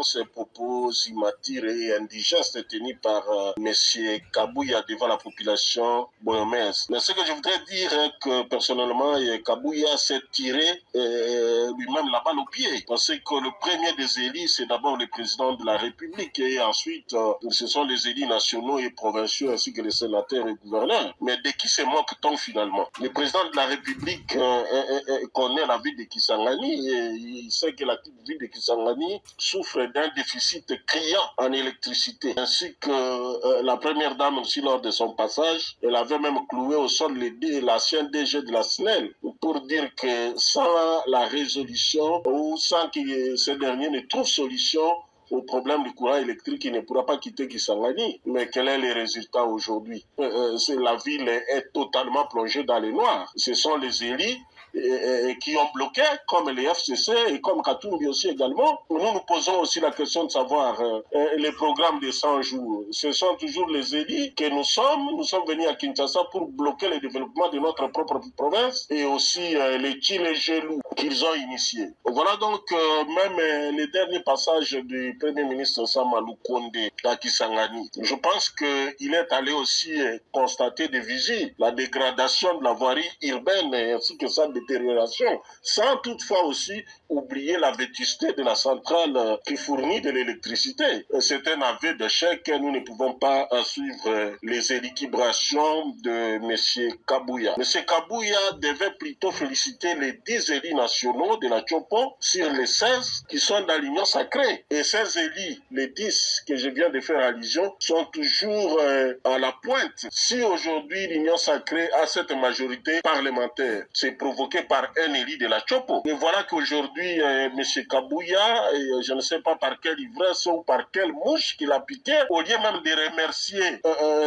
Ces propos immaturés et indigestes tenus par M. Kabouya devant la population boyomaise. Mais ce que je voudrais dire est que personnellement, Kabouya s'est tiré lui-même la balle au pied. Parce que le premier des élus, c'est d'abord le président de la République et ensuite, ce sont les élus nationaux et provinciaux ainsi que les sénateurs et gouverneurs. Mais de qui se moque-t-on finalement? Le président de la République connaît la ville de Kisangani et il sait que la ville de Kisangani souffre d'un déficit criant en électricité, ainsi que la première dame aussi lors de son passage, elle avait même cloué au sol l'ancien DG de la SNEL pour dire que sans la résolution ou sans que ce dernier ne trouve solution au problème du courant électrique, il ne pourra pas quitter Kisangani. Mais quel est le résultat aujourd'hui? La ville est totalement plongée dans les noirs. Ce sont les élites qui ont bloqué, comme les FCC et comme Katumbi aussi également. Nous nous posons aussi la question de savoir les programmes de 100 jours. Ce sont toujours les élites que nous sommes. Nous sommes venus à Kinshasa pour bloquer le développement de notre propre province et aussi les Chilés Gelou qu'ils ont initiés. Voilà donc même les derniers passages du Premier ministre Samalou Kondé à Kisangani. Je pense qu'il est allé aussi constater de visu la dégradation de la voirie urbaine ainsi que sa détérioration, sans toutefois aussi oublier la vétusté de la centrale qui fournit de l'électricité. C'est un aveu d'échec. Nous ne pouvons pas suivre les équilibrations de M. Kabouya. M. Kabouya devait plutôt féliciter les 10 élus nationaux de la Tchopo sur les 16 qui sont dans l'Union sacrée. Et ces élus, les 10 que je viens de faire allusion, sont toujours à la pointe. Si aujourd'hui l'Union sacrée a cette majorité parlementaire, c'est provoqué par un élu de la Tchopo. Et voilà qu'aujourd'hui, M. Kabouya, je ne sais pas par quelle ivresse ou par quelle mouche qu'il a piqué, au lieu même de remercier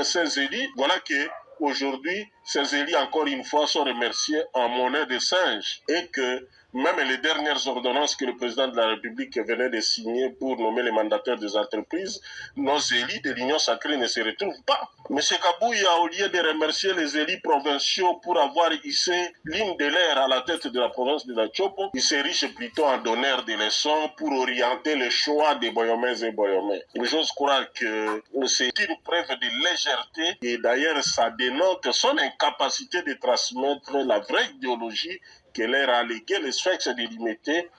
ces élus, voilà que aujourd'hui, ces élus, encore une fois, sont remerciés en monnaie de singe et que même les dernières ordonnances que le président de la République venait de signer pour nommer les mandataires des entreprises, nos élus de l'Union sacrée ne se retrouvent pas. M. Kabouya, au lieu de remercier les élus provinciaux pour avoir hissé l'hymne de l'air à la tête de la province de la Tchopo, il s'érige plutôt en donneur de leçons pour orienter le choix des Boyomais et Boyomais. J'ose croire que c'est une preuve de légèreté et d'ailleurs ça dénote son incapacité de transmettre la vraie idéologie que leur a légué les sphinx délimité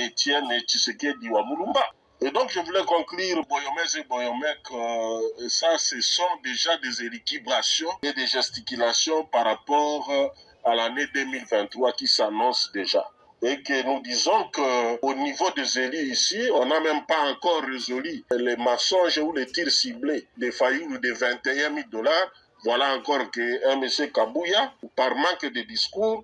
Étienne Tshisekedi Wamulumba. Et donc, je voulais conclure, Boyomais et Boyomèques, ça, ce sont déjà des équilibrations et des gesticulations par rapport à l'année 2023 qui s'annonce déjà. Et que nous disons qu'au niveau des élus ici, on n'a même pas encore résolu les mensonges ou les tirs ciblés des faillots de 21 000 $. Voilà encore qu'un M. Kabouya, par manque de discours,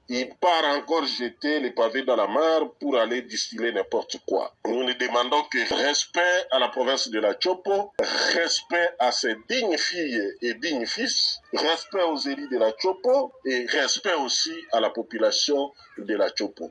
il part encore jeter les pavés dans la mare pour aller distiller n'importe quoi. Nous ne demandons que respect à la province de la Tchopo, respect à ses dignes filles et dignes fils, respect aux élus de la Tchopo et respect aussi à la population de la Tchopo.